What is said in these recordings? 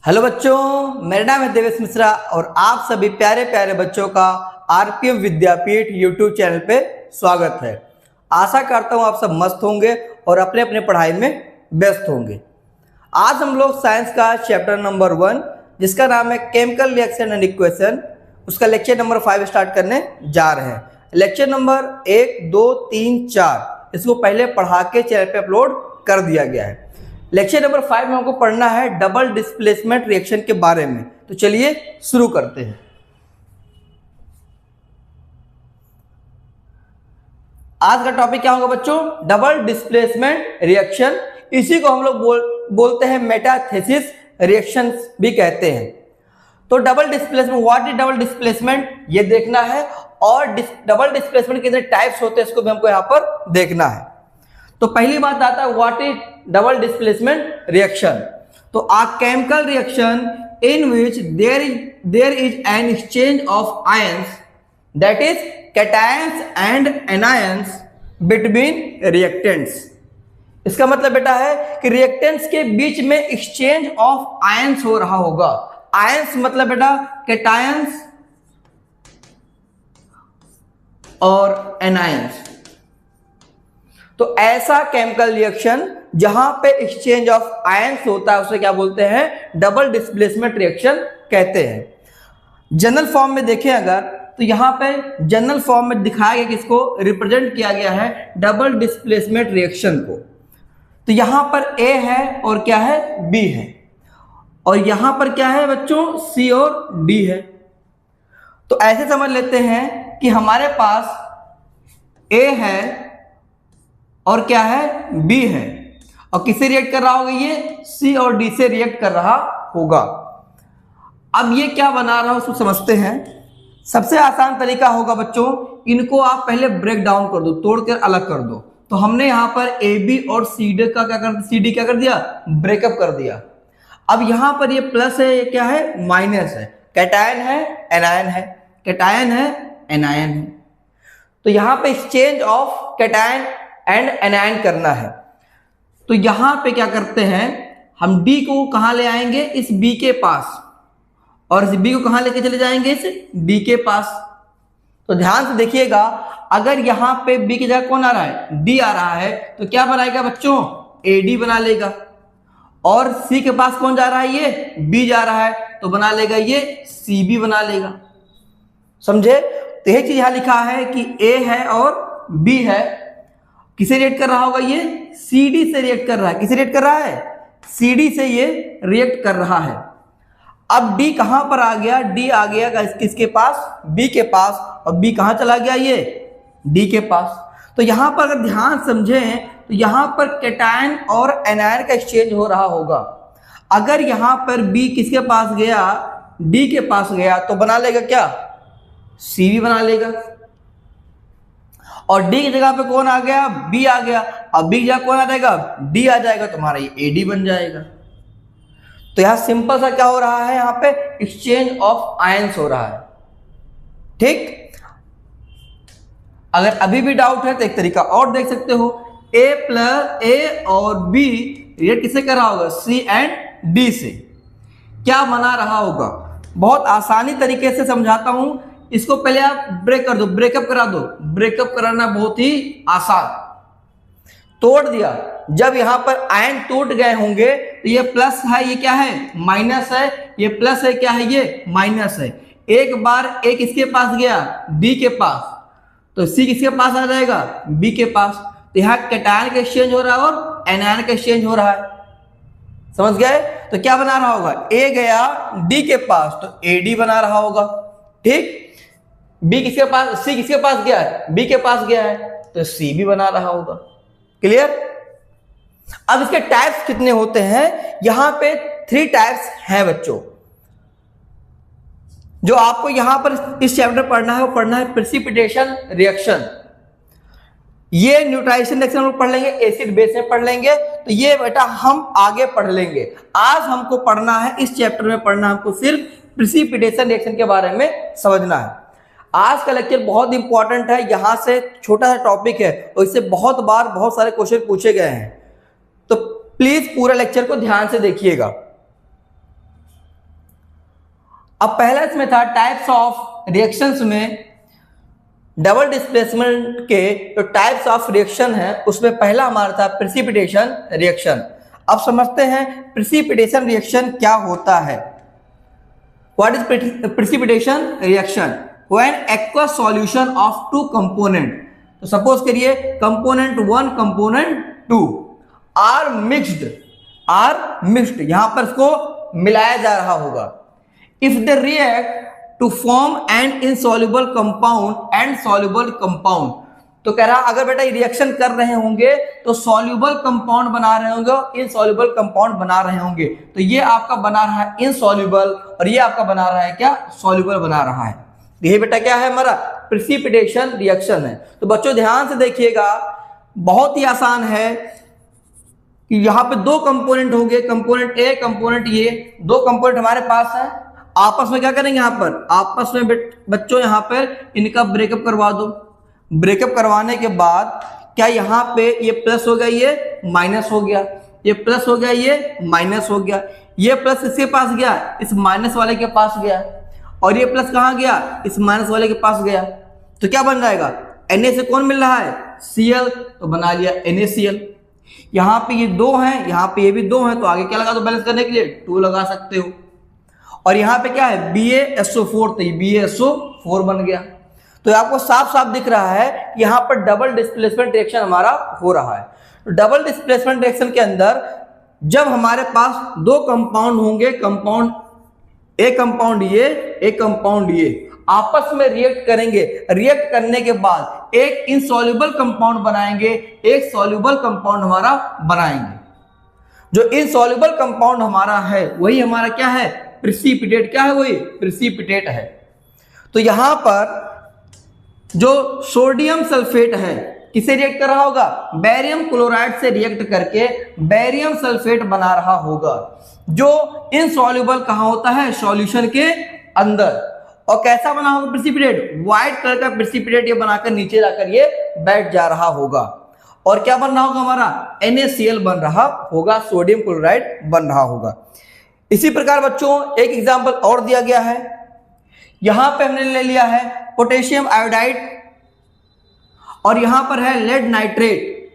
Hello बच्चों, मेरा नाम है देवेश मिश्रा और आप सभी प्यारे प्यारे बच्चों का आरपीएम विद्यापीठ यूट्यूब चैनल पे स्वागत है। आशा करता हूँ आप सब मस्त होंगे और अपने अपने पढ़ाई में व्यस्त होंगे। आज हम लोग साइंस का चैप्टर नंबर 1 जिसका नाम है केमिकल रिएक्शन एंड इक्वेशन, उसका लेक्चर नंबर 5 स्टार्ट करने जा रहे हैं। लेक्चर नंबर 1, 2, 3, 4 इसको पहले पढ़ा के चैनल पे अपलोड कर दिया गया है। लेक्चर नंबर 5 में हमको पढ़ना है डबल डिस्प्लेसमेंट रिएक्शन के बारे में। तो चलिए शुरू करते हैं। आज का टॉपिक क्या होगा बच्चों? Double displacement reaction. इसी को हम लोग बोलते हैं मेटाथेसिस रिएक्शन भी कहते हैं। तो double displacement, what is double displacement, ये देखना है। और डबल डिस्प्लेसमेंट कितने टाइप्स होते हैं इसको भी हमको यहाँ पर देखना है। तो पहली बात आता है what is double displacement reaction. तो a chemical reaction in which there is an exchange of ions, that is cations and anions between reactants। इसका मतलब बेटा है कि रिएक्टेंट्स के बीच में एक्सचेंज ऑफ आयंस हो रहा होगा। आयंस मतलब बेटा कैटायंस और एनायंस। तो ऐसा केमिकल रिएक्शन जहां पे एक्सचेंज ऑफ आयंस होता है उसे क्या बोलते हैं? डबल डिस्प्लेसमेंट रिएक्शन कहते हैं। जनरल फॉर्म में देखें अगर तो यहां पे जनरल फॉर्म में दिखाया गया कि इसको रिप्रेजेंट किया गया है डबल डिस्प्लेसमेंट रिएक्शन को। तो यहां पर ए है और क्या है? बी है। और यहां पर क्या है बच्चों? सी और डी है। तो ऐसे समझ लेते हैं कि हमारे पास ए है और क्या है? बी है। और किससे रिएक्ट कर रहा होगा? ये सी और डी से रिएक्ट कर रहा होगा। अब ये क्या बना रहा है उसको समझते हैं। सबसे आसान तरीका होगा बच्चों, इनको आप पहले ब्रेक डाउन कर दो, तोड़कर अलग कर दो। तो हमने यहां पर ए बी और सी डी का क्या कर दिया? ब्रेकअप कर दिया। अब यहां पर ये प्लस है, ये क्या है? माइनस है। कैटायन है, एनायन है, कैटायन है, एनायन है। तो यहां पे exchange of cation and anion करना है। तो यहां पे क्या करते हैं, हम D को कहां ले आएंगे? इस B के पास। और इस B को कहां लेके चले जाएंगे? इस D के पास। तो ध्यान से देखिएगा, अगर यहां पे B की जगह कौन आ रहा है? D आ रहा है। तो क्या बनाएगा बच्चों? AD बना लेगा। और C के पास कौन जा रहा है? ये B जा रहा है, तो बना लेगा ये CB बना लेगा। समझे? तो यह चीज यहां लिखा है कि A है और B है। किसे रिएक्ट कर रहा होगा? ये CD से रिएक्ट कर रहा है। किसे रिएक्ट कर रहा है? CD से ये रिएक्ट कर रहा है। अब D कहां पर आ गया? D आ गया किसके पास? B के पास। और B कहां चला गया? ये D के पास। तो यहां पर अगर ध्यान समझें तो यहां पर कैटायन और एनायन का एक्सचेंज हो रहा होगा। अगर यहां पर B किसके पास गया? D के पास गया, तो बना लेगा क्या? CB बना लेगा। और D की जगह पे कौन आ गया? B आ गया। अब B की जगह कौन आ जाएगा? D आ जाएगा। तुम्हारा ये AD बन जाएगा। तो यहां सिंपल सा क्या हो रहा है? यहां पे एक्सचेंज ऑफ आयंस हो रहा है। ठीक। अगर अभी भी डाउट है तो एक तरीका और देख सकते हो। A और B रिएक्ट किससे कर रहा होगा? C एंड D से। क्या बना रहा होगा? बहुत आसानी तरीके से समझाता हूं। इसको पहले आप ब्रेक कर दो, ब्रेकअप करा दो। ब्रेकअप कराना बहुत ही आसान। तोड़ दिया। जब यहां पर आयन टूट गए होंगे तो ये प्लस है, ये क्या है? माइनस है। ये प्लस है, क्या है? ये माइनस है। एक बार A किसके पास गया? D के पास। तो C किसके पास आ जाएगा? B के पास। तो यहां कैटायन का एक्सचेंज हो रहा है और एनायन का एक्सचेंज हो रहा है। समझ गए? तो क्या बना रहा होगा? A गया D के पास, तो AD बना रहा होगा। ठीक। B किसके पास? C किसके पास गया है? B के पास गया है, तो CB बना रहा होगा। क्लियर? अब इसके टाइप्स कितने होते हैं? यहां पे 3 टाइप्स हैं बच्चों। जो आपको यहां पर इस चैप्टर पढ़ना है वो पढ़ना है प्रेसिपिटेशन रिएक्शन। ये न्यूट्राइजेशन रिएक्शन हम पढ़ लेंगे, एसिड बेस में पढ़ लेंगे। तो ये बेटा हम आगे पढ़ लेंगे। आज हमको पढ़ना है, इस चैप्टर में पढ़ना हमको सिर्फ प्रेसिपिटेशन रिएक्शन के बारे में समझना है। आज का लेक्चर बहुत इंपॉर्टेंट है। यहां से छोटा सा टॉपिक है और इससे बहुत बार बहुत सारे क्वेश्चन पूछे गए हैं। तो प्लीज पूरा लेक्चर को ध्यान से देखिएगा। अब पहला इसमें था टाइप्स ऑफ रिएक्शंस में, डबल डिस्प्लेसमेंट के जो टाइप्स ऑफ रिएक्शन है उसमें पहला हमारा था प्रेसिपिटेशन रिएक्शन। अब समझते हैं प्रेसिपिटेशन रिएक्शन क्या होता है। What is precipitation reaction? When aqueous solution of two component, तो सपोज करिए कंपोनेंट 1 कंपोनेंट 2 आर मिक्स्ड, यहां पर इसको मिलाया जा रहा होगा। If they react to form an insoluble compound and soluble compound, तो कह रहा अगर बेटा ये रिएक्शन कर रहे होंगे तो सॉल्युबल कंपाउंड बना रहे होंगे, इनसॉल्युबल कंपाउंड बना रहे होंगे। तो ये आपका बना रहा है इनसॉल्युबल और ये आपका बना रहा है क्या, सॉल्युबल बना रहा है। ये बेटा क्या है हमारा प्रेसिपिटेशन रिएक्शन है। तो बच्चों ध्यान से देखिएगा, बहुत ही आसान है कि यहाँ पे दो कंपोनेंट होंगे, कंपोनेंट ए कंपोनेंट ये, दो कंपोनेंट हमारे पास है। आपस में क्या करेंगे, यहाँ पर आपस में बच्चों यहाँ पर इनका ब्रेकअप करवा दो। ब्रेकअप करवाने के बाद क्या यहाँ पे ये प्लस हो गया, ये माइनस हो गया, ये प्लस हो गया, ये माइनस हो गया, ये प्लस इसके पास गया, इस माइनस वाले के पास गया, और ये प्लस कहाँ गया, इस माइनस वाले के पास गया। तो क्या बन जाएगा, Na से कौन मिल रहा है, Cl, तो बना लिया NaCl। यहाँ पे ये दो हैं, यहाँ पे ये भी दो हैं, तो आगे क्या लगा दो बैलेंस करने के लिए, 2 लगा सकते हो। और यहाँ पे क्या है BaSO4, तो ये BaSO4 बन गया। तो आपको साफ साफ दिख रहा है कि यहाँ पर डबल डिस्प्लेसमेंट रिएक्शन हमारा हो रहा है। तो डबल डिस्प्लेसमेंट रिएक्शन के अंदर जब हमारे पास दो कंपाउंड होंगे, कंपाउंड ए कंपाउंड ये, एक कंपाउंड ये, आपस में रिएक्ट करेंगे। रिएक्ट करने के बाद एक इनसॉल्युबल कंपाउंड बनाएंगे, एक सॉल्युबल कंपाउंड हमारा बनाएंगे। जो इनसॉल्युबल कंपाउंड हमारा है वही हमारा क्या है, प्रेसिपिटेट। क्या है, वही प्रेसिपिटेट है। तो यहां पर जो सोडियम सल्फेट है किसे रिएक्ट कर रहा होगा, बेरियम क्लोराइड से रिएक्ट करके बेरियम सल्फेट बना रहा होगा, जो इनसॉल्युबल कहां होता है, सॉल्यूशन के अंदर। और कैसा बना होगा प्रेसिपिटेट, व्हाइट कलर का प्रेसिपिटेट ये बनाकर नीचे जाकर ये बैठ जा रहा होगा। और क्या बन रहा होगा हमारा, NaCl बन रहा होगा, सोडियम क्लोराइड बन रहा होगा। इसी प्रकार बच्चों एक एग्जांपल और दिया गया है। यहां पे हमने ले लिया है पोटेशियम आयोडाइड और यहां पर है लेड नाइट्रेट।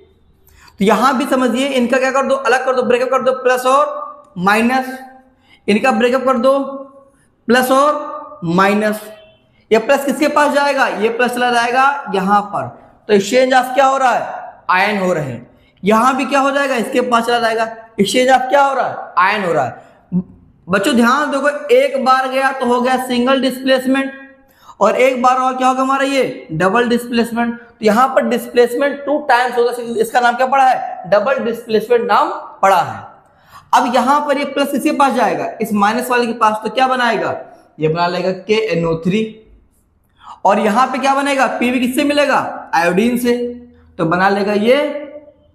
तो यहां भी समझिए, इनका क्या कर दो, अलग कर दो, ब्रेकअप कर दो, प्लस और माइनस। इनका ब्रेकअप कर दो, प्लस और माइनस। ये प्लस किसके पास जाएगा, ये प्लस चला जाएगा यहां पर। तो एक्सचेंज ऑफ क्या हो रहा है, आयन हो रहे हैं। यहां भी क्या हो जाएगा, इसके पास चला जाएगा, एक्सचेंज ऑफ क्या हो रहा है, आयन हो रहा है। बच्चों ध्यान देखो, एक बार गया तो हो गया सिंगल डिस्प्लेसमेंट, और एक बार और क्या होगा हमारा, ये डबल डिस्प्लेसमेंट। तो यहां पर डिस्प्लेसमेंट 2 टाइम्स होगा, इसका नाम क्या पड़ा है, डबल डिस्प्लेसमेंट नाम पड़ा है। अब यहां पर ये प्लस किसके पास जाएगा, इस माइनस वाले के पास, तो क्या बनाएगा, ये बना लेगा KNO3। और यहां पे क्या बनेगा, PB किससे मिलेगा, आयोडीन से, तो बना लेगा ये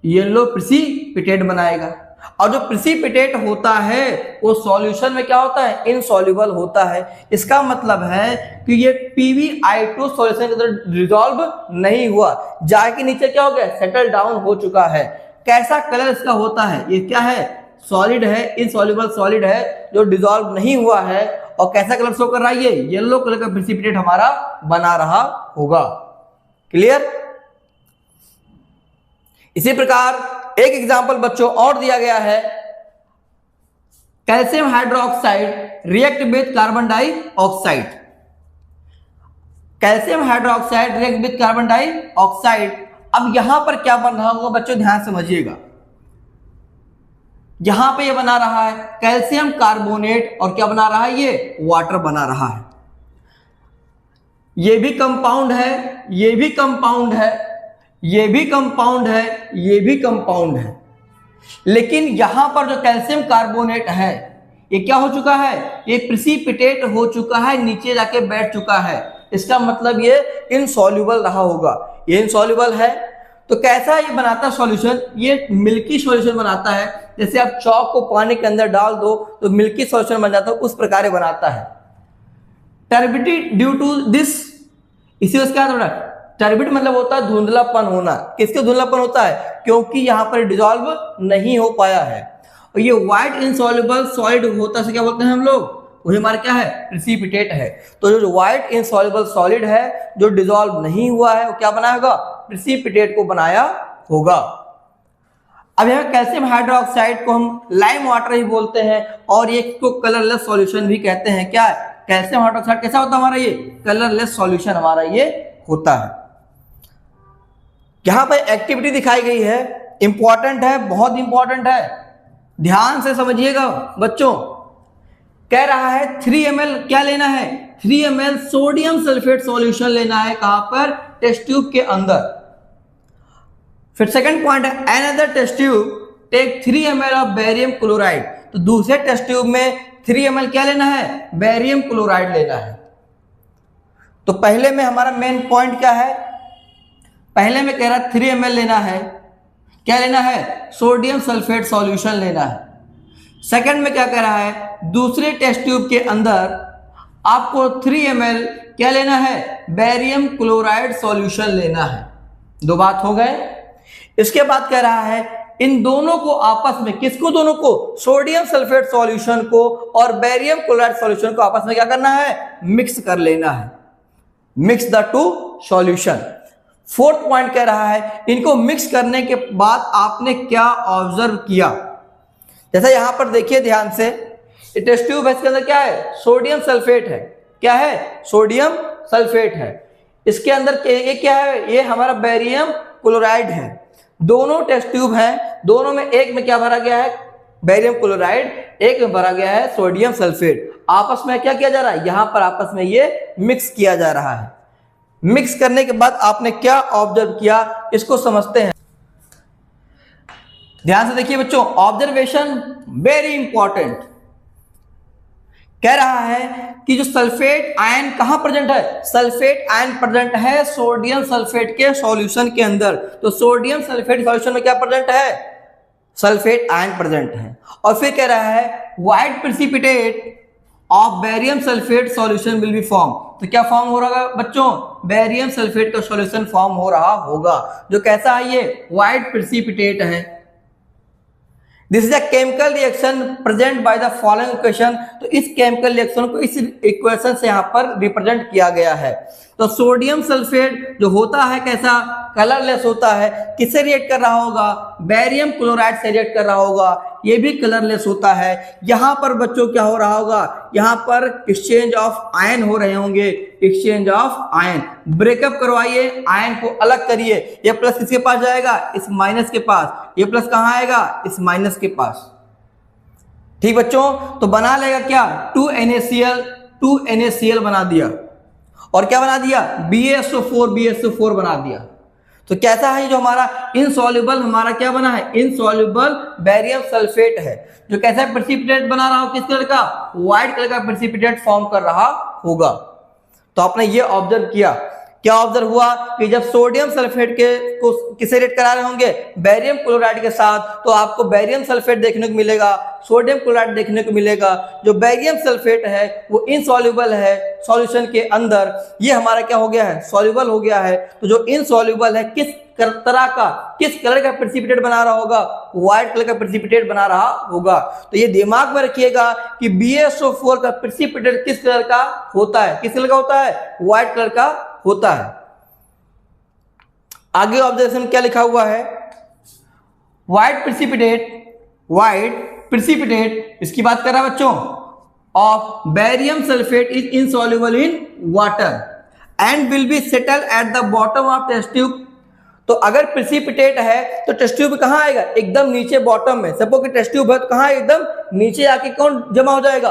येलो प्रेसिपिटेट बनाएगा। और जो प्रेसिपिटेट होता है वो सॉल्यूशन में क्या होता है, इनसॉल्युबल होता है। इसका मतलब है कि ये PbI2 सॉल्यूशन के अंदर डिसॉल्व नहीं हुआ, जाके नीचे क्या हो गया, सेटल डाउन हो चुका है। कैसा कलर इसका होता है, ये क्या है, सॉलिड है, इनसॉल्युबल सॉलिड है जो डिसॉल्व नहीं हुआ है। और कैसा कलर शो कर रहा है, ये येलो कलर का प्रेसिपिटेट हमारा बना रहा होगा। क्लियर। इसी प्रकार एक एग्जांपल बच्चों और दिया गया है, calcium hydroxide react with carbon dioxide. Calcium hydroxide react with carbon dioxide. अब यहां पर क्या बन रहा होगा बच्चों, ध्यान समझिएगा। यहां पे ये बना रहा है कैल्शियम कार्बोनेट, और क्या बना रहा है, ये वाटर बना रहा है। ये भी कंपाउंड है, ये भी कंपाउंड है, ये भी कंपाउंड है, ये भी कंपाउंड है। लेकिन यहां पर जो कैल्शियम कार्बोनेट है ये क्या हो चुका है, ये प्रेसिपिटेट हो चुका है, नीचे जाके बैठ चुका है। इसका मतलब ये इनसॉल्युबल रहा होगा, ये इनसॉल्युबल है। तो कैसा ये बनाता है सॉल्यूशन, ये मिल्की सॉल्यूशन बनाता है। जैसे आप चॉक को पानी के अंदर डाल दो तो मिल्की सॉल्यूशन बन जाता है, उस प्रकार बनाता है। टर्बिडिटी ड्यू टू दिस, इसी उसका टर्बिड मतलब होता है धुंधलापन होना। किसके धुंधलापन होता है, क्योंकि यहां पर डिसॉल्व नहीं हो पाया है। और ये व्हाइट इनसॉल्युबल सॉलिड होता है, क्या बोलते हैं हम लोग, वही हमारा क्या है, प्रेसिपिटेट है। तो जो व्हाइट इनसॉल्युबल सॉलिड है जो डिसॉल्व नहीं हुआ है वो क्या बनाया होगा, प्रेसिपिटेट को बनाया होगा। अब यह कैल्शियम हाइड्रोक्साइड को हम लाइम वाटर ही बोलते हैं और ये इसको कलरलेस सॉल्यूशन भी कहते हैं। क्या है, कैल्शियम हाइड्रोक्साइड कैसा होता है हमारा, ये कलरलेस सॉल्यूशन हमारा ये होता है। यहां पर एक्टिविटी दिखाई गई है, इंपॉर्टेंट है, बहुत इंपॉर्टेंट है, ध्यान से समझिएगा बच्चों। कह रहा है 3 ml क्या लेना है, 3 ml सोडियम सल्फेट सॉल्यूशन लेना है, कहां पर, टेस्ट ट्यूब के अंदर। फिर सेकंड पॉइंट है another test tube take 3 ml of barium chloride. तो दूसरे टेस्ट ट्यूब में 3 ml क्या लेना है, बेरियम क्लोराइड लेना है। तो पहले में हमारा मेन पॉइंट क्या है, पहले में कह रहा है 3 ml लेना है, क्या लेना है, सोडियम सल्फेट सॉल्यूशन लेना है। सेकंड में क्या कह रहा है, दूसरे टेस्ट ट्यूब के अंदर आपको 3 ml क्या लेना है, बेरियम क्लोराइड सॉल्यूशन लेना है। दो बात हो गए। इसके बाद कह रहा है इन दोनों को आपस में, किसको, दोनों को, सोडियम सल्फेट सॉल्यूशन को और बेरियम क्लोराइड सॉल्यूशन को आपस में क्या करना है, मिक्स कर लेना है, mix the two solution. Fourth point कह रहा है इनको मिक्स करने के बाद आपने क्या ऑब्जर्व किया। जैसा यहां पर देखिए ध्यान से, टेस्ट ट्यूब है, इसके अंदर क्या है, सोडियम सल्फेट है, क्या है, सोडियम सल्फेट है। इसके अंदर ये क्या है, ये हमारा बेरियम क्लोराइड है। दोनों टेस्ट ट्यूब हैं, दोनों में एक में क्या भरा गया है, बेरियम क्लोराइड, एक में भरा गया है सोडियम सल्फेट। आपस में क्या किया जा रहा है, यहां पर आपस में ये मिक्स किया जा रहा है। मिक्स करने के बाद आपने क्या ऑब्जर्व किया, इसको समझते हैं। ध्यान से देखिए बच्चों, ऑब्जर्वेशन वेरी इंपॉर्टेंट। कह रहा है कि जो सल्फेट आयन कहां प्रेजेंट है, सल्फेट आयन प्रेजेंट है सोडियम सल्फेट के सॉल्यूशन के अंदर। तो सोडियम सल्फेट सॉल्यूशन में क्या प्रेजेंट है, सल्फेट आयन प्रेजेंट है। और फिर कह रहा है white precipitate of barium sulphate solution will be form. तो क्या फॉर्म हो रहा है बच्चों, बेरियम सल्फेट का सॉल्यूशन फॉर्म हो रहा होगा, जो कैसा है, ये व्हाइट प्रेसिपिटेट है। This is a chemical reaction present by the following equation. तो इस केमिकल रिएक्शन को इस इक्वेशन से यहां पर रिप्रेजेंट किया गया है। तो सोडियम सल्फेट जो होता है कैसा, कलरलेस होता है, किससे रिएक्ट कर रहा होगा, बेरियम क्लोराइड से रिएक्ट कर रहा होगा, ये भी कलरलेस होता है। यहां पर बच्चों क्या हो रहा होगा, यहां पर एक्सचेंज ऑफ आयन हो रहे होंगे, एक्सचेंज ऑफ आयन। ब्रेकअप करवाइए, आयन को अलग करिए, ये प्लस किसके पास जाएगा, इस माइनस के पास, ये प्लस कहां आएगा, इस माइनस के पास। ठीक बच्चों, तो बना लेगा क्या, 2NaCl बना दिया, और क्या बना दिया, BaSO4 बना दिया। तो कैसा है जो हमारा इनसॉल्युबल, हमारा क्या बना है, इनसॉल्युबल बेरियम सल्फेट है, जो कैसा प्रेसिपिटेट बना रहा हो, किस कलर का, व्हाइट कलर का प्रेसिपिटेट फॉर्म कर रहा होगा। तो आपने ये ऑब्जर्व किया, क्या ऑब्जर्व हुआ कि जब सोडियम सल्फेट के को किसे रेट करा रहे होंगे, बेरियम क्लोराइड के साथ, तो आपको बेरियम सल्फेट देखने को मिलेगा, सोडियम क्लोराइड देखने को मिलेगा। जो बेरियम सल्फेट है वो इनसॉल्युबल है सॉल्यूशन के अंदर, ये हमारा क्या हो गया है, सॉल्युबल हो गया है। तो जो इनसॉल्युबल है किस तरह का, किस कलर का प्रेसिपिटेट बना रहा होगा, व्हाइट कलर का प्रेसिपिटेट बना रहा होगा। तो ये दिमाग में रखिएगा कि BaSO4 का प्रेसिपिटेट किस कलर का होता है, किस कलर का होता है, व्हाइट कलर का होता है। आगे ऑब्जर्वेशन क्या लिखा हुआ है, व्हाइट प्रेसिपिटेट, इसकी बात कर रहा है बच्चों, of barium sulphate is insoluble in water and will be settle at the bottom of test tube. तो अगर प्रेसिपिटेट है तो टेस्ट ट्यूब कहां आएगा, एकदम नीचे बॉटम में। सपोज कि टेस्ट ट्यूब है तो कहां, एकदम नीचे आके कौन जमा हो जाएगा,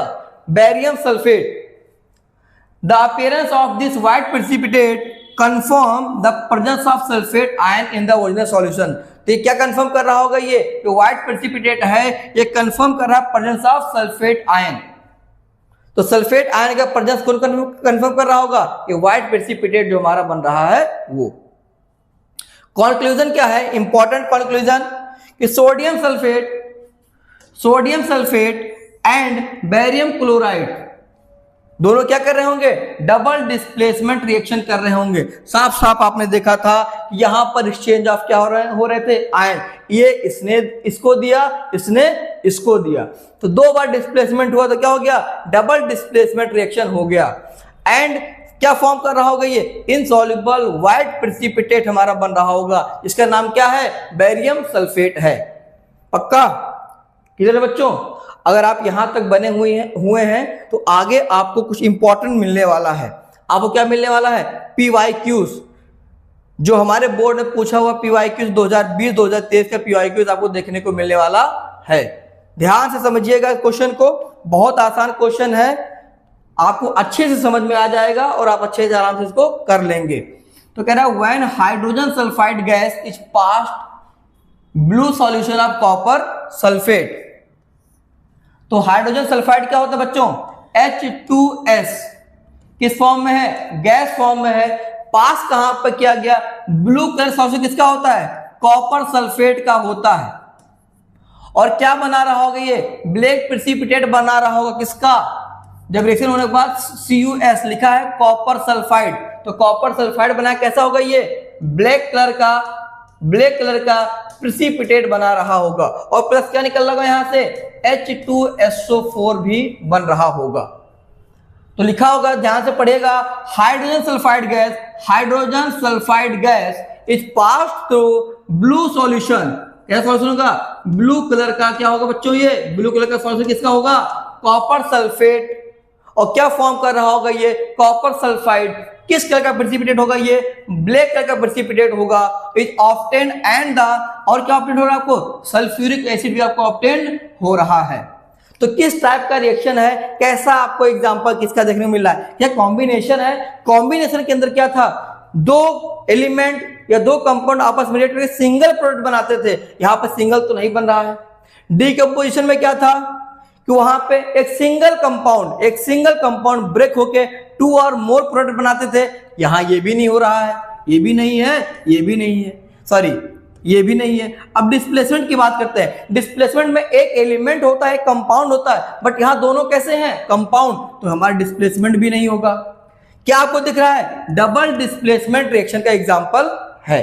barium sulphate. The appearance of this white precipitate confirm the presence of sulfate ion in the original solution। तो ये क्या कंफर्म कर रहा होगा, ये जो व्हाइट प्रेसिपिटेट है ये कंफर्म कर रहा है प्रेजेंस ऑफ सल्फेट आयन। तो सल्फेट आयन का प्रेजेंस कौन कंफर्म कर रहा होगा, ये व्हाइट प्रेसिपिटेट जो हमारा बन रहा है वो। कंक्लूजन क्या है, इंपॉर्टेंट कंक्लूजन, कि sodium sulphate and barium chloride दोनों क्या कर रहे होंगे, डबल डिस्प्लेसमेंट रिएक्शन कर रहे होंगे। साफ साफ आपने देखा था यहां पर एक्सचेंज ऑफ क्या हो रहे थे, आयन। ये इसने इसको दिया, इसने इसको दिया, तो 2 बार डिस्प्लेसमेंट हुआ तो क्या हो गया, डबल डिस्प्लेसमेंट रिएक्शन हो गया। एंड क्या फॉर्म कर रहा होगा ये, इनसॉल्युबल व्हाइट प्रेसिपिटेट हमारा बन रहा होगा, इसका नाम क्या है, बेरियम सल्फेट है। पक्का क्लियर है बच्चों? अगर आप यहां तक बने हुए हैं तो आगे आपको कुछ इंपॉर्टेंट मिलने वाला है। आपको क्या मिलने वाला है, PYQs, जो हमारे बोर्ड ने पूछा हुआ PYQs 2020-2023 का PYQs आपको देखने को मिलने वाला है। ध्यान से समझिएगा क्वेश्चन को, बहुत आसान क्वेश्चन है, आपको अच्छे से समझ में आ जाएगा और आप अच्छे से आराम से इसको कर लेंगे। तो कह रहा है when hydrogen sulphide gas is passed blue solution of copper sulphate, तो हाइड्रोजन सल्फाइड क्या होता है बच्चों, H2S, किस फॉर्म में है, गैस फॉर्म में है, पास कहां पर किया गया, ब्लू कलर सॉल्यूशन किसका होता है, कॉपर सल्फेट का होता है। और क्या बना रहा होगा ये, ब्लैक प्रेसिपिटेट बना रहा होगा, किसका, जब रिएक्शन होने के बाद CuS लिखा है कॉपर सल्फाइड, तो कॉपर सल्फाइड बना कैसा होगा ये, ब्लैक कलर का प्रेसिपिटेट बना रहा होगा। और प्लस क्या निकल रहा है यहां से, H2SO4 भी बन रहा होगा। तो लिखा होगा, ध्यान से पढ़िएगा, hydrogen sulphide gas is passed through blue solution, क्या सॉल्यूशन होगा, ब्लू कलर का, क्या होगा बच्चों ये, ब्लू कलर का सॉल्यूशन किसका होगा, कॉपर सल्फेट। और क्या फॉर्म कर रहा होगा ये, कॉपर सल्फाइड, किस कलर का प्रेसिपिटेट होगा ये, ब्लैक कलर का प्रेसिपिटेट होगा। इज ऑब्टेन एंड द, और क्या ऑब्टेन हो रहा है आपको, सल्फ्यूरिक एसिड भी आपको ऑब्टेन हो रहा है। तो किस टाइप का रिएक्शन है, कैसा आपको एग्जांपल किसका देखने को मिल रहा है, क्या कॉम्बिनेशन है, कॉम्बिनेशन के अंदर क्या था, 2 एलिमेंट या 2 कंपाउंड आपस में रिएक्ट करके सिंगल प्रोडक्ट बनाते थे, यहां पर सिंगल तो नहीं बन रहा है। डीकंपोजिशन में क्या था कि वहां पे एक सिंगल कंपाउंड ब्रेक होके 2 और मोर प्रोडक्ट बनाते थे, यहां ये भी नहीं हो रहा है, ये भी नहीं है। अब डिस्प्लेसमेंट की बात करते हैं। डिस्प्लेसमेंट में एक एलिमेंट होता है, कंपाउंड होता है, बट यहां दोनों कैसे हैं, कंपाउंड, तो हमारा डिस्प्लेसमेंट भी नहीं होगा। क्या आपको दिख रहा है, डबल डिस्प्लेसमेंट रिएक्शन का एग्जांपल है।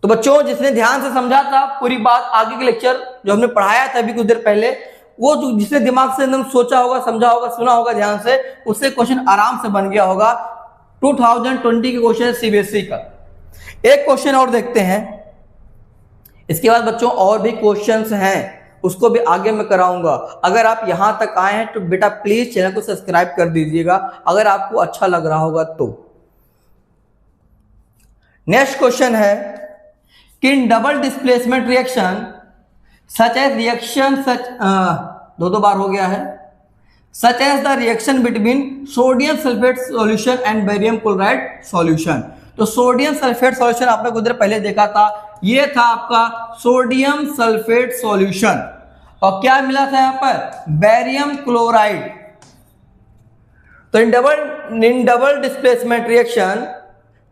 तो बच्चों जिसने ध्यान से समझा था पूरी बात, आगे के लेक्चर जो हमने पढ़ाया था अभी कुछ देर पहले, वो जो जिसने दिमाग से एकदम सोचा होगा, समझा होगा, सुना होगा ध्यान से, उससे क्वेश्चन आराम से बन गया होगा। 2020 के क्वेश्चन CBSE का। एक क्वेश्चन और देखते हैं, इसके बाद बच्चों और भी क्वेश्चंस हैं, उसको भी आगे मैं कराऊंगा। अगर आप यहां तक आए हैं तो बेटा प्लीज चैनल को सब्सक्राइब कर दीजिएगा, अगर आपको अच्छा लग रहा होगा तो। नेक्स्ट क्वेश्चन है कि in double displacement reaction such as reaction दो बार हो गया है, such as the reaction between sodium sulphate solution and barium chloride solution. तो सोडियम सल्फेट सॉल्यूशन आपने कुछ देर पहले देखा था, ये था आपका सोडियम सल्फेट सॉल्यूशन, और क्या मिला था यहां पर, बेरियम क्लोराइड। तो in double displacement reaction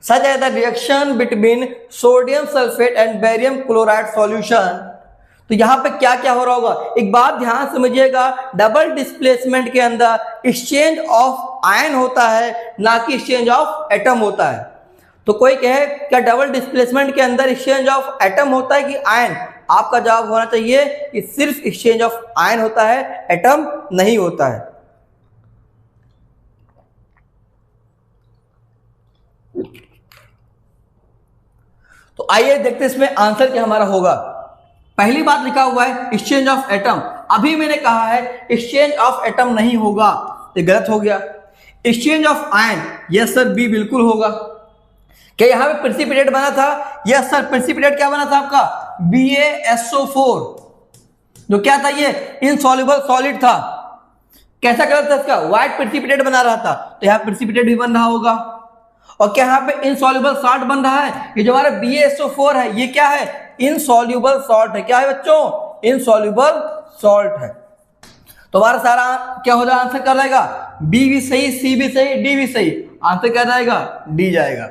such as the reaction between sodium sulphate and barium chloride solution, तो यहां पे क्या क्या हो रहा होगा, एक बात ध्यान समझिएगा, डबल डिस्प्लेसमेंट के अंदर एक्सचेंज ऑफ आयन होता है, ना कि एक्सचेंज ऑफ एटम होता है। तो कोई कहे क्या डबल डिस्प्लेसमेंट के अंदर एक्सचेंज ऑफ एटम होता है कि आयन, आपका जवाब होना चाहिए कि सिर्फ एक्सचेंज ऑफ आयन होता है, एटम नहीं होता है। तो आइए देखते हैं इसमें आंसर क्या हमारा होगा। पहली बात लिखा हुआ है एक्सचेंज ऑफ एटम, अभी मैंने कहा है एक्सचेंज ऑफ एटम नहीं होगा, ये गलत हो गया। Exchange of ion, yes sir, B बिल्कुल होगा। क्या यहां पे प्रेसिपिटेट बना था, यस सर, प्रेसिपिटेट क्या बना था आपका, BaSO4, जो क्या था ये इनसॉल्युबल सॉलिड था। कैसा कलर था इसका, व्हाइट प्रेसिपिटेट बना रहा था, तो यहां प्रेसिपिटेट भी बन रहा होगा। और क्या यहां पे इनसॉल्युबल सॉल्ट बन रहा है, ये जो हमारा BaSO4 है ये क्या है, इनसॉल्युबल सॉल्ट है। क्या है बच्चों, इनसॉल्युबल सॉल्ट है। तो हमारा सारा क्या हो जाएगा, आंसर क्या रहेगा, बी भी सही, सी भी सही, डी भी सही, आंसर क्या जाएगा, डी जाएगा।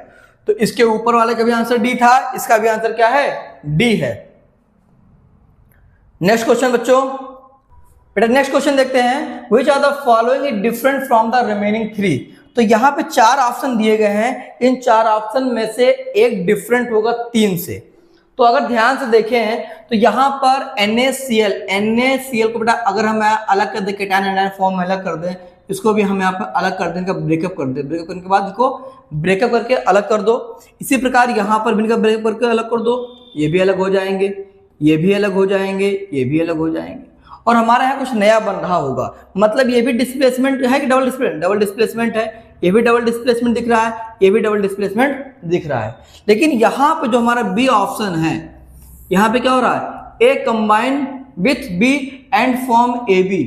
तो इसके ऊपर वाले का भी आंसर डी था, इसका भी आंसर क्या है, डी है। नेक्स्ट क्वेश्चन बच्चों, बेटा नेक्स्ट क्वेश्चन देखते हैं, which are the following is different from the remaining 3। तो यहां पे 4 ऑप्शन दिए गए हैं, इन 4 ऑप्शन में से एक डिफरेंट होगा 3 से। तो अगर ध्यान से देखें तो यहाँ पर NaCl को बेटा अगर हम अलग कर दें, केटायन एनायन फॉर्म में अलग कर दें, इसको भी हम यहाँ पर अलग कर दें, इनका ब्रेकअप कर दें, ब्रेकअप करने के बाद इसको ब्रेकअप करके अलग कर दो। इसी प्रकार यहाँ पर भी इनका ब्रेकअप करके अलग कर दो, ये भी अलग हो जाएंगे, ये भी अलग हो जाएंगे, ये भी अलग हो जाएंगे, और हमारा यहाँ कुछ नया बन रहा होगा। मतलब ये भी डिस्प्लेसमेंट है कि डबल डिस्प्लेसमेंट है, ये भी डबल डिस्प्लेसमेंट दिख रहा है, ये भी डबल डिस्प्लेसमेंट दिख रहा है। लेकिन यहाँ पे जो हमारा बी ऑप्शन है, यहाँ पे क्या हो रहा है, A combine with B and form A B.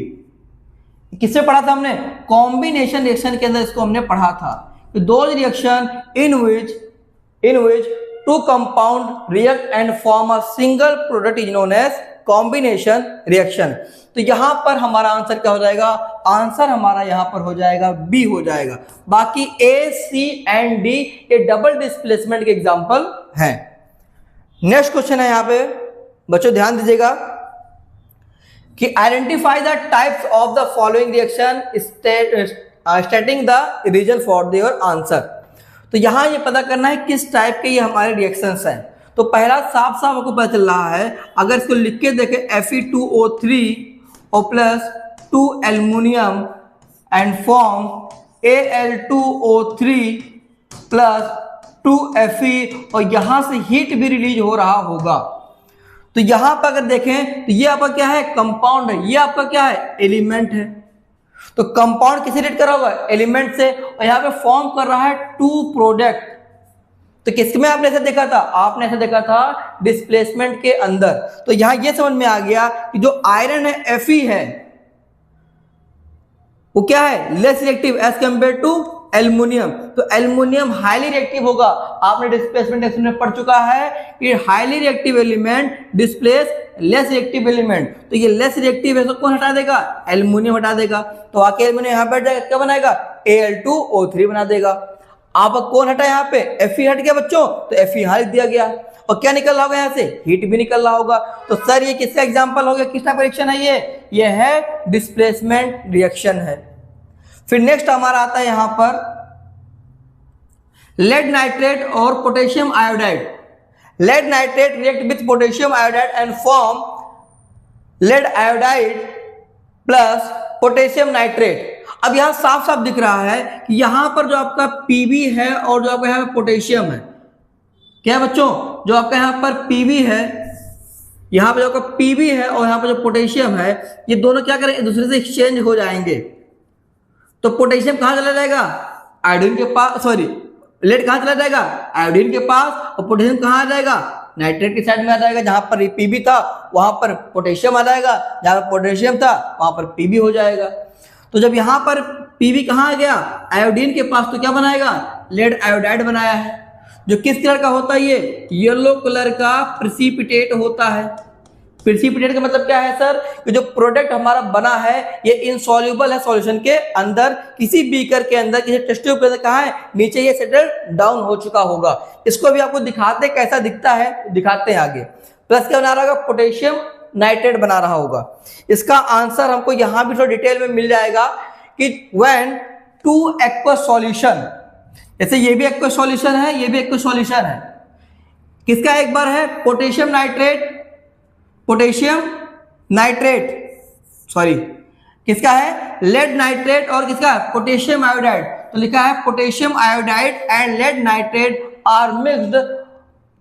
किससे पढ़ा था हमने, कॉम्बिनेशन रिएक्शन के अंदर इसको हमने पढ़ा था। Those reaction in which two compound react and form a single product is known as combination reaction. तो यहां पर हमारा आंसर क्या हो जाएगा, आंसर हमारा यहां पर हो जाएगा बी हो जाएगा। बाकी ए, सी एंड डी ये डबल डिस्प्लेसमेंट के एग्जांपल हैं। नेक्स्ट क्वेश्चन है यहां पे, बच्चों ध्यान दीजिएगा कि identify the types of the following reaction stating the reason for their answer. तो यहां ये पता करना है किस टाइप के ये हमारे रिएक्शंस हैं। तो पहला साफ साफ आपको पता चल रहा है, अगर इसको लिख के देखें Fe2O3 और plus 2 aluminium and form Al2O3 plus 2 Fe, और यहां से हीट भी रिलीज हो रहा होगा। तो यहां पर अगर देखें तो ये आपका क्या है, कंपाउंड है, ये आपका क्या है, एलिमेंट है। तो कंपाउंड किसे रिलेट कर रहा होगा, एलिमेंट से, और यहां पे फॉर्म कर रहा है 2 प्रोडक्ट। तो किसमें आपने ऐसा देखा था, आपने ऐसा देखा था डिस्प्लेसमेंट के अंदर। तो यहां ये समझ में आ गया कि जो आयरन है Fe है वो क्या है, less reactive as compare to aluminium. तो एल्युमिनियम हाईली रिएक्टिव होगा। आपने डिस्प्लेसमेंट रिएक्शन में पढ़ चुका है कि highly reactive element displace less reactive element. तो ये लेस रिएक्टिव है तो कौन हटा देगा, एल्युमिनियम हटा देगा। तो आके एल्युमिनियम यहां बैठ जाएगा, क्या बनाएगा, Al2O3 बना देगा। आप कौन हटा यहाँ पे, Fe हट गया बच्चों, तो Fe यहां लिख दिया गया, और क्या निकल रहा होगा यहाँ से, हीट भी निकल रहा होगा। तो सर ये किसका एग्जांपल हो गया, किस टाइप का रिएक्शन है ये है डिस्प्लेसमेंट रिएक्शन है। फिर नेक्स्ट हमारा आता है यहां पर लेड नाइट्रेट और potassium iodide. Lead nitrate react with potassium iodide and form lead iodide plus potassium nitrate. अब यहां साफ साफ दिख रहा है कि यहां पर जो आपका Pb है और जो आपका यहां पर पोटेशियम है, क्या है बच्चों, जो आपका यहां पर Pb है, यहां पर जो आपका Pb है और यहां पर जो पोटेशियम है, ये दोनों क्या करेंगे, एक दूसरे से एक्सचेंज हो जाएंगे। तो पोटेशियम कहां चला जाएगा, आयोडीन के पास, सॉरी लेड कहां चला जाएगा, आयोडीन के पास, और पोटेशियम कहां आ जाएगा, नाइट्रेट की साइड में आ जाएगा। जहां पर Pb था वहां पर पोटेशियम आ जाएगा, जहां पर पोटेशियम था वहां पर Pb हो जाएगा। तो जब यहां पर Pb कहां आ गया, आयोडीन के पास, तो क्या बनाएगा, लेड आयोडाइड बनाया है, जो किस कलर का होता है, ये येलो कलर का प्रेसिपिटेट होता है। प्रेसिपिटेट का मतलब क्या है सर, कि जो प्रोडक्ट हमारा बना है ये इनसॉल्युबल है सॉल्यूशन के अंदर, किसी बीकर के अंदर, किसी टेस्ट ट्यूब के अंदर, कहां है, नीचे ये सेटल डाउन हो चुका होगा। इसको भी आपको दिखाते कैसा दिखता है, दिखाते हैं आगे। प्लस क्या बना रहा होगा, पोटेशियम नाइट्रेट बना रहा होगा। इसका आंसर हमको यहां भी थोड़ा डिटेल में मिल जाएगा कि व्हेन 2 एक्वस सॉल्यूशन, जैसे ये भी एक्वस सॉल्यूशन है, ये भी एक्वस सॉल्यूशन है, किसका एक बार है, पोटेशियम नाइट्रेट, सॉरी किसका है, लेड नाइट्रेट, और किसका है, पोटेशियम आयोडाइड। तो लिखा है potassium iodide and lead nitrate are mixed.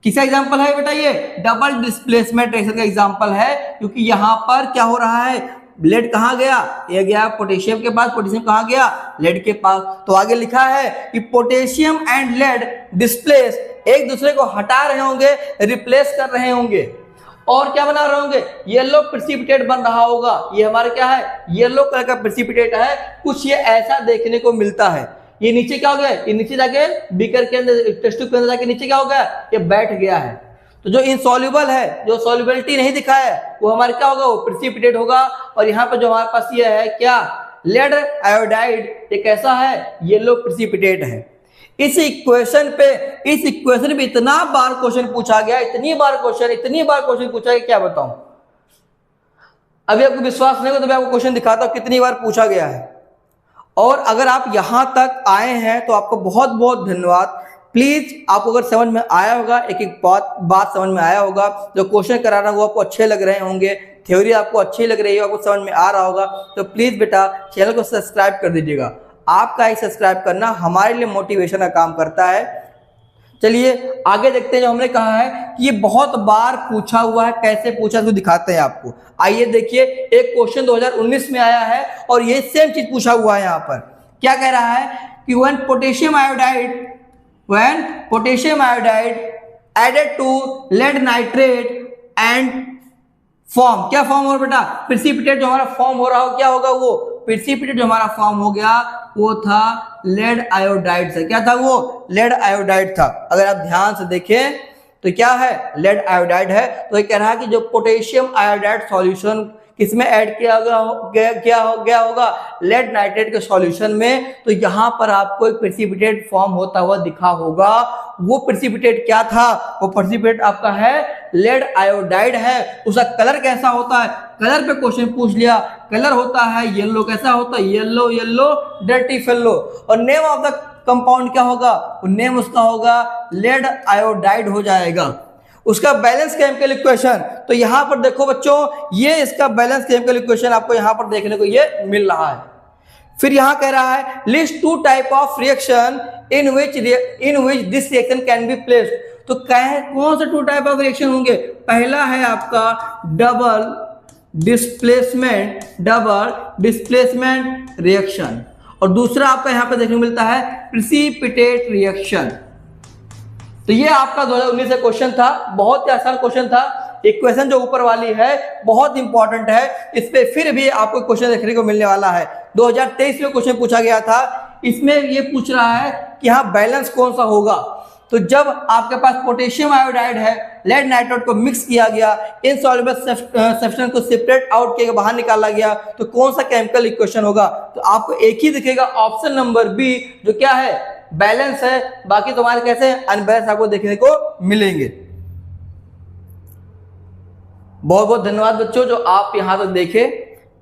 किसका एग्जांपल है बेटा, ये डबल डिस्प्लेसमेंट रिएक्शन का एग्जांपल है, क्योंकि यहां पर क्या हो रहा है, लेड कहां गया, ये गया पोटेशियम के पास, पोटेशियम कहां गया, लेड के पास। तो आगे लिखा है कि पोटेशियम एंड लेड डिस्प्लेस, एक दूसरे को हटा रहे होंगे, रिप्लेस कर रहे होंगे, और क्या बना रहे होंगे, येलो प्रेसिपिटेट बन रहा होगा। ये हमारा क्या है, येलो कलर का प्रेसिपिटेट है, कुछ ये ऐसा देखने को मिलता है। ये नीचे क्या हो गया, ये नीचे जाके बीकर के अंदर, टेस्ट ट्यूब के अंदर जाके नीचे क्या हो गया, ये बैठ गया है। तो जो इनसॉल्युबल है, जो सॉल्युबिलिटी नहीं दिखा है, वो हमारे क्या होगा, वो प्रेसिपिटेट होगा। और यहाँ पर जो हमारे पास ये है क्या, लेड आयोडाइड, ये कैसा है, येलो प्रेसिपिटेट है। इस इक्वेशन पे इतना बार क्वेश्चन पूछा गया, इतनी बार क्वेश्चन पूछा गया, क्या बताऊं। अभी आपको विश्वास नहीं होगा तो मैं आपको क्वेश्चन दिखाता हूं कितनी बार पूछा गया है। और अगर आप यहां तक आए हैं तो आपको बहुत बहुत धन्यवाद। प्लीज आपको अगर समझ में आया होगा, एक एक बात समझ में आया होगा, जो क्वेश्चन करा रहा हूँ वो आपको अच्छे लग रहे होंगे, थ्योरी आपको अच्छी लग रही है, आपको समझ में आ रहा होगा, तो प्लीज बेटा चैनल को सब्सक्राइब कर दीजिएगा। आपका ही सब्सक्राइब करना हमारे लिए मोटिवेशन का काम करता है। चलिए आगे देखते हैं। जो हमने कहा है कि ये बहुत बार पूछा हुआ है, कैसे पूछा तो दिखाते हैं आपको। आइए देखिए, एक क्वेश्चन 2019 में आया है और ये सेम चीज पूछा हुआ है। यहाँ पर क्या कह रहा है कि when potassium iodide added to lead nitrate and form, क्या फॉर्म हो बेटा, प्रिसिपिटेट जो हमारा फॉर्म हो रहा हो, क्या होगा वो प्रिसिपिटेट जो हमारा फॉर्म हो गया वो था लेड आयोडाइड से। क्या था वो, लेड आयोडाइड था। अगर आप ध्यान से देखें तो क्या है, लेड आयोडाइड है। तो ये कह रहा है कि जो पोटेशियम आयोडाइड सॉल्यूशन किसमें ऐड किया गया होगा, लेड नाइट्रेट के सॉल्यूशन में। तो यहां पर आपको एक प्रेसिपिटेट फॉर्म होता हुआ दिखा होगा। वो प्रेसिपिटेट क्या था, वो प्रेसिपिटेट आपका है लेड आयोडाइड है। उसका कलर कैसा होता है, कलर पे क्वेश्चन पूछ लिया, कलर होता है येलो। कैसा होता है, येलो येलो डर्टी फेलो। और नेम ऑफ द कंपाउंड क्या होगा, नेम उसका होगा लेड आयोडाइड हो जाएगा। उसका बैलेंस केमिकल इक्वेशन, तो यहां पर देखो बच्चों, ये इसका बैलेंस केमिकल इक्वेशन आपको यहां पर देखने को ये मिल रहा है। फिर यहां कह रहा है list 2 type of reaction in which this reaction can be placed. तो कौन से 2 टाइप ऑफ रिएक्शन होंगे, पहला है आपका डबल डिस्प्लेसमेंट रिएक्शन और दूसरा आपका यहां पर देखने को मिलता है प्रिसिपिटेट रिएक्शन। तो ये आपका 2019 से क्वेश्चन था, बहुत ही आसान क्वेश्चन था। इक्वेशन जो ऊपर वाली है बहुत इंपॉर्टेंट है, इस पे फिर भी आपको क्वेश्चन देखने को मिलने वाला है। 2023 में क्वेश्चन पूछा गया था, इसमें ये पूछ रहा है कि हाँ बैलेंस कौन सा होगा। तो जब आपके पास पोटेशियम आयोडाइड है, लेड नाइट्रेट को मिक्स किया गया, इनसॉल्युबल सब्सटेंस को सेपरेट आउट किया, बाहर निकाला गया, तो कौन सा केमिकल इक्वेशन होगा। तो आपको एक ही दिखेगा, ऑप्शन नंबर बी, जो क्या है बैलेंस है। बाकी तुम्हारे कैसे अनबैलेंस आपको देखने को मिलेंगे। बहुत बहुत धन्यवाद बच्चों जो आप यहां तक देखे।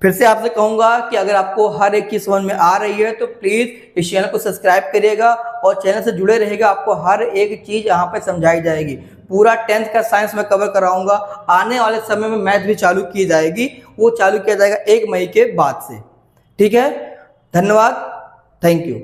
फिर से आपसे कहूंगा कि अगर आपको हर एक चीज समझ में आ रही है तो प्लीज इस चैनल को सब्सक्राइब करिएगा और चैनल से जुड़े रहिएगा। आपको हर एक चीज यहां पे समझाई जाएगी। पूरा 10th का साइंस में कवर कराऊंगा। आने वाले समय में मैथ भी चालू की जाएगी, वो चालू किया जाएगा 1 मई के बाद से। ठीक है, धन्यवाद, थैंक यू।